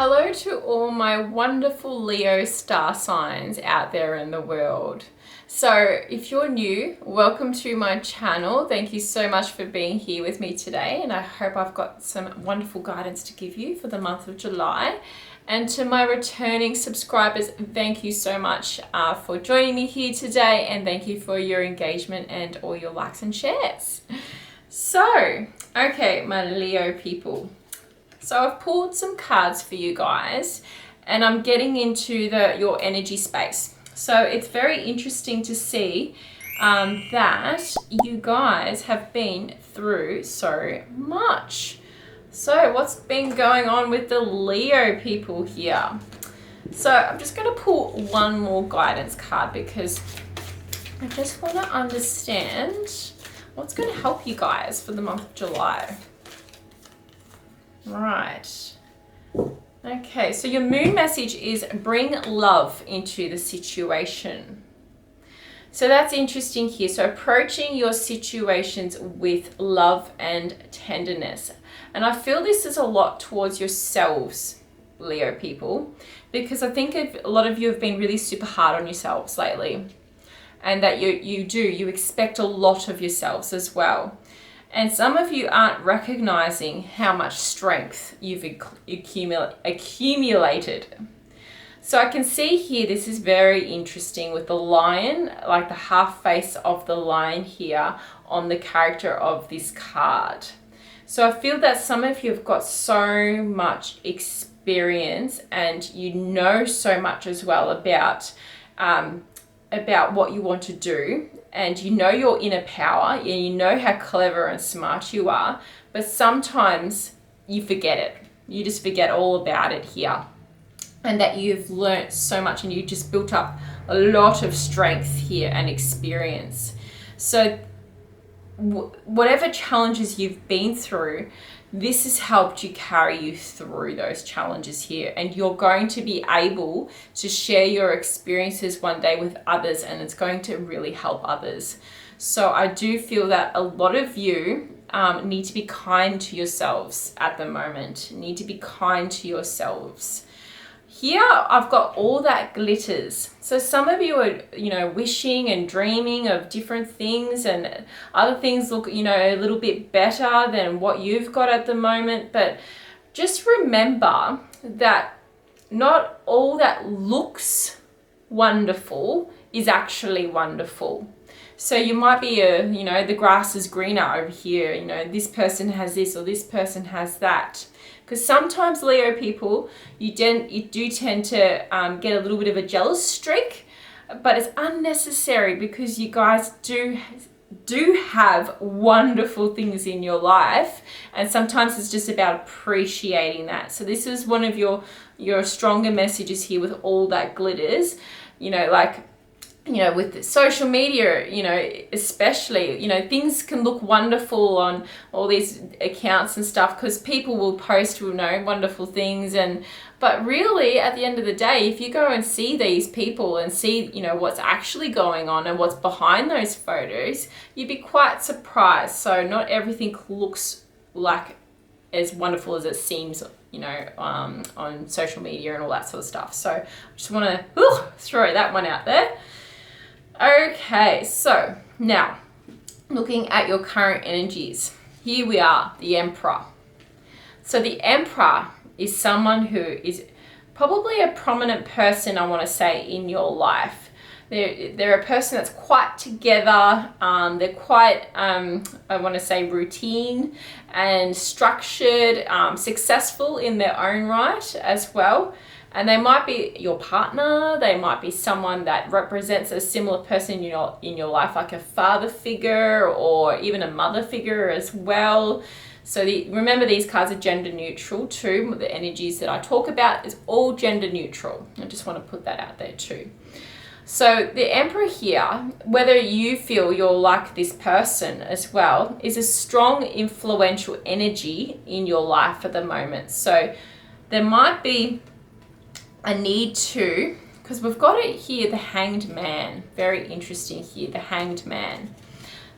Hello to all my wonderful Leo star signs out there in the world. So if you're new, welcome to my channel. Thank you so much for being here with me today, and I hope I've got some wonderful guidance to give you for the month of July. And to my returning subscribers, thank you so much for joining me here today, and thank you for your engagement and all your likes and shares. So, okay, my Leo people. So I've pulled some cards for you guys, and I'm getting into your energy space. So it's very interesting to see that you guys have been through so much. So what's been going on with the Leo people here? So I'm just going to pull one more guidance card because I just want to understand what's going to help you guys for the month of July. Right. Okay, so your moon message is bring love into the situation. So that's interesting here. So approaching your situations with love and tenderness. And I feel this is a lot towards yourselves, Leo people, because I think a lot of you have been really super hard on yourselves lately. And that you expect a lot of yourselves as well. And some of you aren't recognizing how much strength you've accumulated. So I can see here, this is very interesting with the lion, like the half face of the lion here on the character of this card. So I feel that some of you have got so much experience and you know so much as well about what you want to do, and you know your inner power and you know how clever and smart you are, but sometimes you forget it. You just forget all about it here, and that you've learnt so much and you just built up a lot of strength here and experience. So whatever challenges you've been through, this has helped you carry you through those challenges here, and you're going to be able to share your experiences one day with others, and it's going to really help others. So I do feel that a lot of you need to be kind to yourselves at the moment, need to be kind to yourselves. Here I've got all that glitters. So some of you are, wishing and dreaming of different things, and other things look, a little bit better than what you've got at the moment. But just remember that not all that looks wonderful is actually wonderful. So you might be the grass is greener over here, this person has this or this person has that. Because sometimes, Leo people, you do tend to get a little bit of a jealous streak, but it's unnecessary because you guys do have wonderful things in your life, and sometimes it's just about appreciating that. So this is one of your stronger messages here with all that glitters, with the social media, especially, things can look wonderful on all these accounts and stuff because people will post, wonderful things. But really, at the end of the day, if you go and see these people and see, what's actually going on and what's behind those photos, you'd be quite surprised. So not everything looks like as wonderful as it seems, on social media and all that sort of stuff. So I just want to throw that one out there. Okay, so now looking at your current energies, here we are, the Emperor. So the Emperor is someone who is probably a prominent person, I want to say, in your life. They're a person that's quite together. They're quite, I want to say, routine and structured, successful in their own right as well. And they might be your partner, they might be someone that represents a similar person in your life, like a father figure or even a mother figure as well. So remember, these cards are gender neutral too. The energies that I talk about is all gender neutral. I just want to put that out there too. So the Emperor here, whether you feel you're like this person as well, is a strong influential energy in your life at the moment. So there might be a need to, because we've got it here, the Hanged Man. Very interesting here, the Hanged Man.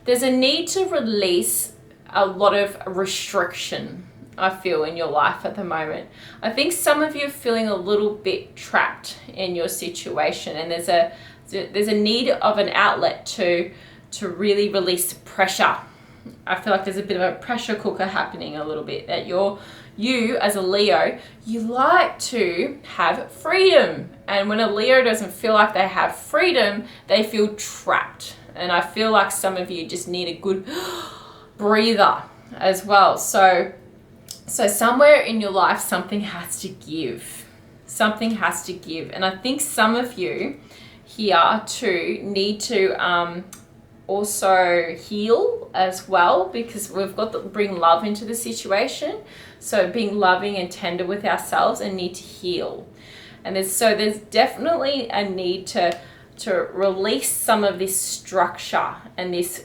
There's a need to release a lot of restriction I feel, in your life at the moment. I think some of you are feeling a little bit trapped in your situation, and there's a need of an outlet to really release pressure. I feel like there's a bit of a pressure cooker happening a little bit, that you as a Leo, you like to have freedom. And when a Leo doesn't feel like they have freedom, they feel trapped. And I feel like some of you just need a good breather as well. So somewhere in your life, something has to give. Something has to give. And I think some of you here too need to also heal as well, because we've got to bring love into the situation. So being loving and tender with ourselves, and need to heal. And there's definitely a need to release some of this structure and this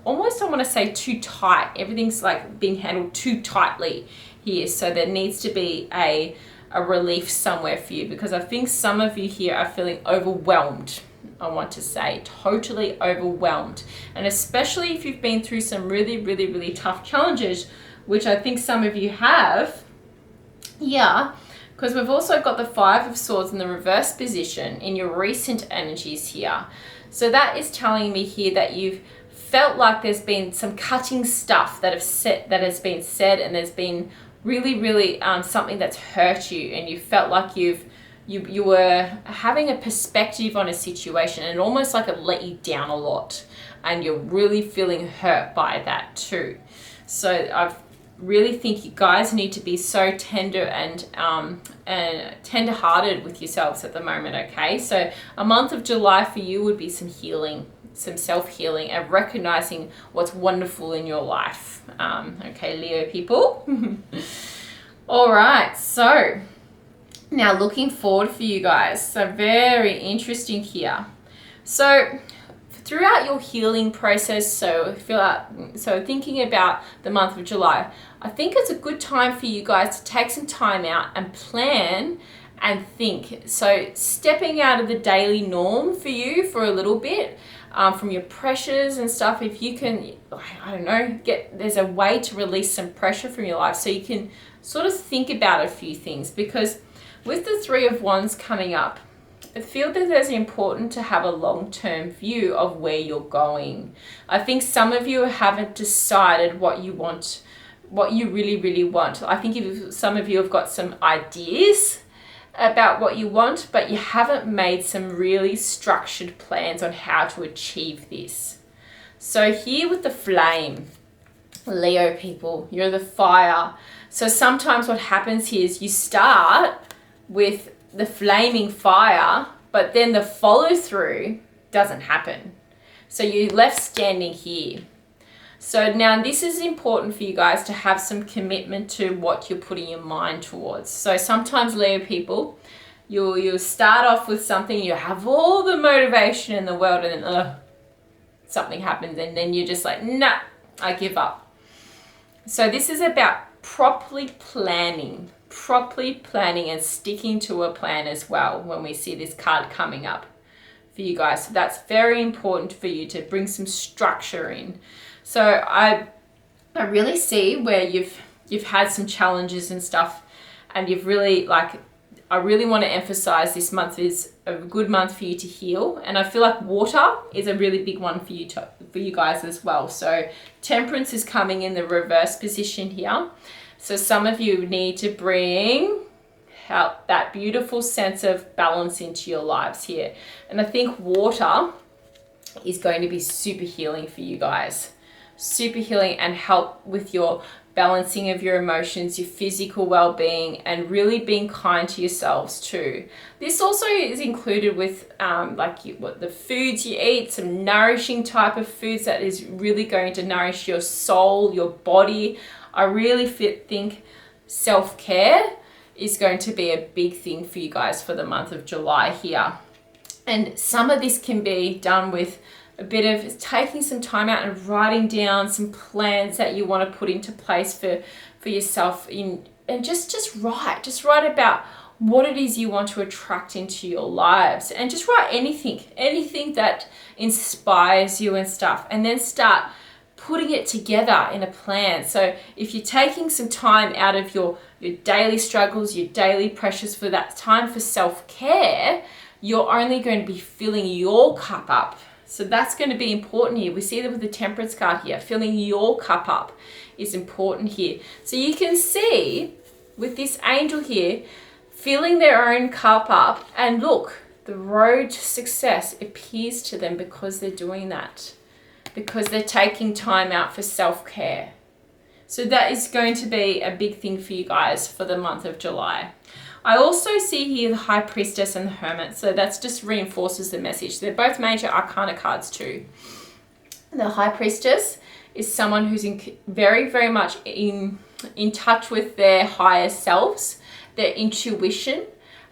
almost, I want to say, too tight. Everything's like being handled too tightly here. So there needs to be a relief somewhere for you, because I think some of you here are feeling overwhelmed. I want to say totally overwhelmed. And especially if you've been through some really, really, really tough challenges, which I think some of you have. Yeah, because we've also got the Five of Swords in the reverse position in your recent energies here. So that is telling me here that you've felt like there's been some cutting stuff that has been said, and there's been really, really something that's hurt you, and you felt like you were having a perspective on a situation, and almost like it let you down a lot, and you're really feeling hurt by that too. So I really think you guys need to be so tender and tender-hearted with yourselves at the moment, okay? So a month of July for you would be some healing, some self-healing, and recognizing what's wonderful in your life. Okay, Leo people. All right, so now looking forward for you guys. So very interesting here. So throughout your healing process, so thinking about the month of July, I think it's a good time for you guys to take some time out and plan and think. So stepping out of the daily norm for you for a little bit, from your pressures and stuff. If you can, I don't know, there's a way to release some pressure from your life, so you can sort of think about a few things. Because with the Three of Wands coming up, I feel that it's important to have a long-term view of where you're going. I think some of you haven't decided what you want, what you really, really want. I think some of you have got some ideas about what you want, but you haven't made some really structured plans on how to achieve this. So here with the flame, Leo people, you're the fire. So sometimes what happens here is you start with the flaming fire, but then the follow through doesn't happen. So you're left standing here. So now this is important for you guys to have some commitment to what you're putting your mind towards. So sometimes, Leo people, you'll start off with something, you have all the motivation in the world, and then something happens, and then you're just like, nah, I give up. So this is about properly planning and sticking to a plan as well when we see this card coming up for you guys. So that's very important for you to bring some structure in. So I really see where you've had some challenges and stuff, and you've really, like, I really want to emphasize this month is a good month for you to heal. And I feel like water is a really big one for you guys as well. So Temperance is coming in the reverse position here. So some of you need to bring out that beautiful sense of balance into your lives here. And I think water is going to be super healing for you guys. Super healing, and help with your balancing of your emotions, your physical well-being, and really being kind to yourselves too. This also is included with what the foods you eat, some nourishing type of foods that is really going to nourish your soul, your body. I really think self-care is going to be a big thing for you guys for the month of July here. And some of this can be done with a bit of taking some time out and writing down some plans that you want to put into place for yourself, and just write about what it is you want to attract into your lives, and just write anything that inspires you and stuff, and then start putting it together in a plan. So if you're taking some time out of your daily struggles, your daily pressures for that time for self-care, you're only going to be filling your cup up. So that's going to be important here. We see that with the Temperance card here. Filling your cup up is important here. So you can see with this angel here, filling their own cup up, and look, the road to success appears to them because they're doing that, because they're taking time out for self-care. So that is going to be a big thing for you guys for the month of July. I also see here the High Priestess and the Hermit, so that just reinforces the message. They're both major arcana cards too. The High Priestess is someone who's very, very much in touch with their higher selves, their intuition,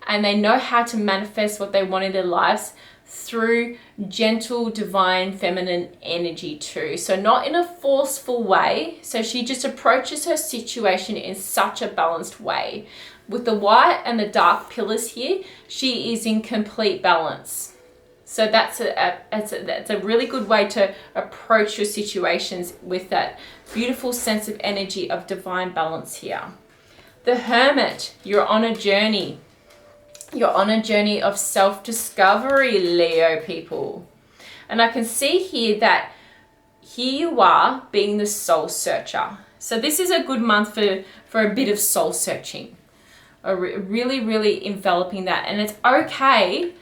and they know how to manifest what they want in their lives through gentle, divine, feminine energy too. So not in a forceful way. So she just approaches her situation in such a balanced way. With the white and the dark pillars here, she is in complete balance. So that's a really good way to approach your situations with that beautiful sense of energy of divine balance here. The Hermit, you're on a journey. You're on a journey of self-discovery, Leo people. And I can see here that here you are being the soul searcher. So this is a good month for a bit of soul searching. Really, really enveloping that. And it's okay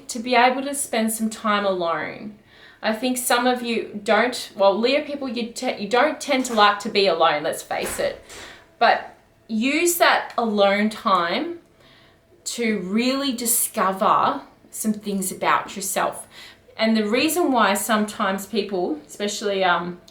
to be able to spend some time alone. I think some of you don't, well, Leo people, you don't tend to like to be alone, let's face it. But use that alone time to really discover some things about yourself. And the reason why sometimes people, especially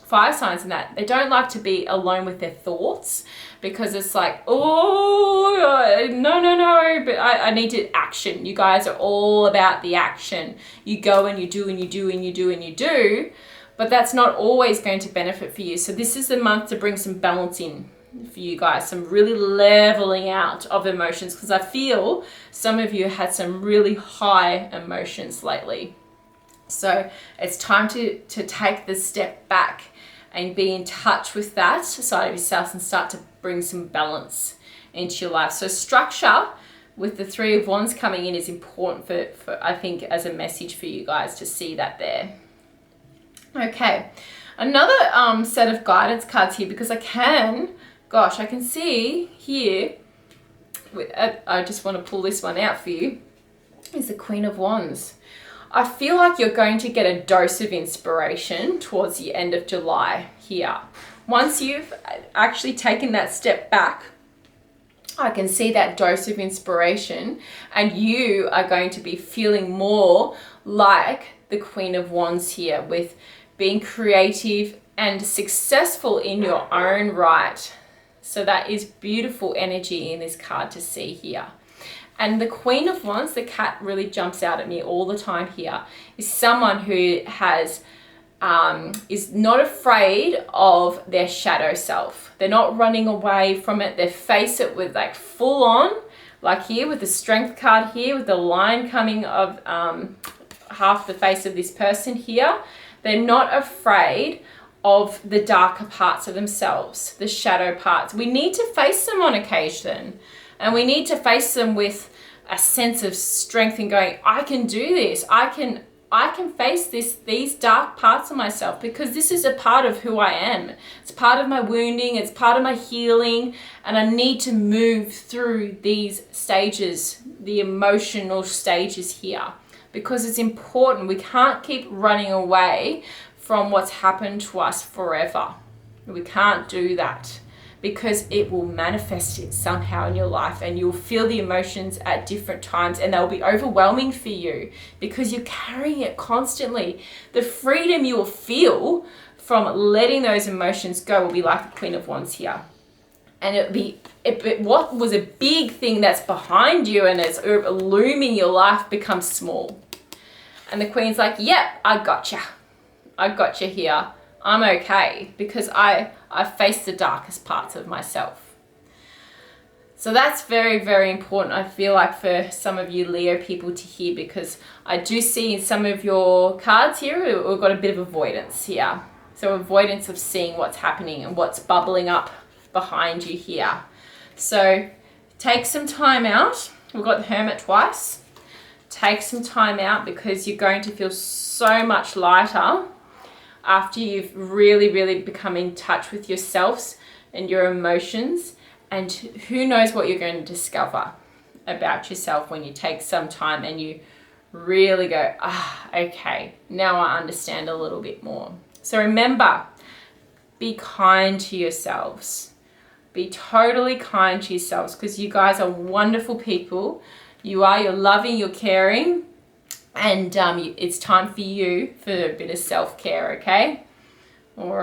fire signs and that, they don't like to be alone with their thoughts, because it's like, oh, no, but I need to action. You guys are all about the action. You go and you do and you do and you do and you do, but that's not always going to benefit for you. So this is the month to bring some balance in for you guys, some really leveling out of emotions, because I feel some of you had some really high emotions lately. So it's time to take the step back and be in touch with that side of yourself and start to bring some balance into your life. So structure with the Three of Wands coming in is important for I think, as a message for you guys to see that there. Okay, another set of guidance cards here, because I can see here, I just want to pull this one out for you, is the Queen of Wands. I feel like you're going to get a dose of inspiration towards the end of July here. Once you've actually taken that step back, I can see that dose of inspiration, and you are going to be feeling more like the Queen of Wands here, with being creative and successful in your own right. So that is beautiful energy in this card to see here. And the Queen of Wands, the cat really jumps out at me all the time here, is someone who has is not afraid of their shadow self. They're not running away from it. They face it with like full on, like here with the Strength card here, with the line coming of half the face of this person here. They're not afraid of the darker parts of themselves, the shadow parts. We need to face them on occasion, and we need to face them with a sense of strength and going, I can do this. I can face these dark parts of myself, because this is a part of who I am. It's part of my wounding, it's part of my healing, and I need to move through these stages, the emotional stages here, because it's important. We can't keep running away from what's happened to us forever. We can't do that, because it will manifest it somehow in your life, and you'll feel the emotions at different times, and they'll be overwhelming for you because you're carrying it constantly. The freedom you'll feel from letting those emotions go will be like the Queen of Wands here. And what was a big thing that's behind you and it's looming your life becomes small. And the Queen's like, yep, I gotcha here. I'm okay, because I face the darkest parts of myself. So that's very, very important, I feel like, for some of you Leo people to hear, because I do see in some of your cards here we've got a bit of avoidance here. So avoidance of seeing what's happening and what's bubbling up behind you here. So take some time out. We've got the Hermit twice. Take some time out because you're going to feel so much lighter after you've really become in touch with yourselves and your emotions. And who knows what you're going to discover about yourself when you take some time and you really go, okay, now I understand a little bit more. So remember, be kind to yourselves. Be totally kind to yourselves because you guys are wonderful people. You're loving, you're caring, and it's time for you for a bit of self-care, okay? All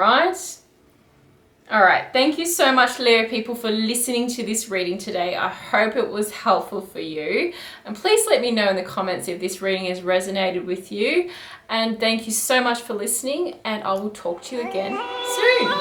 right. Thank you so much, Leo people, for listening to this reading today. I hope it was helpful for you. And please let me know in the comments if this reading has resonated with you. And thank you so much for listening, and I will talk to you again soon.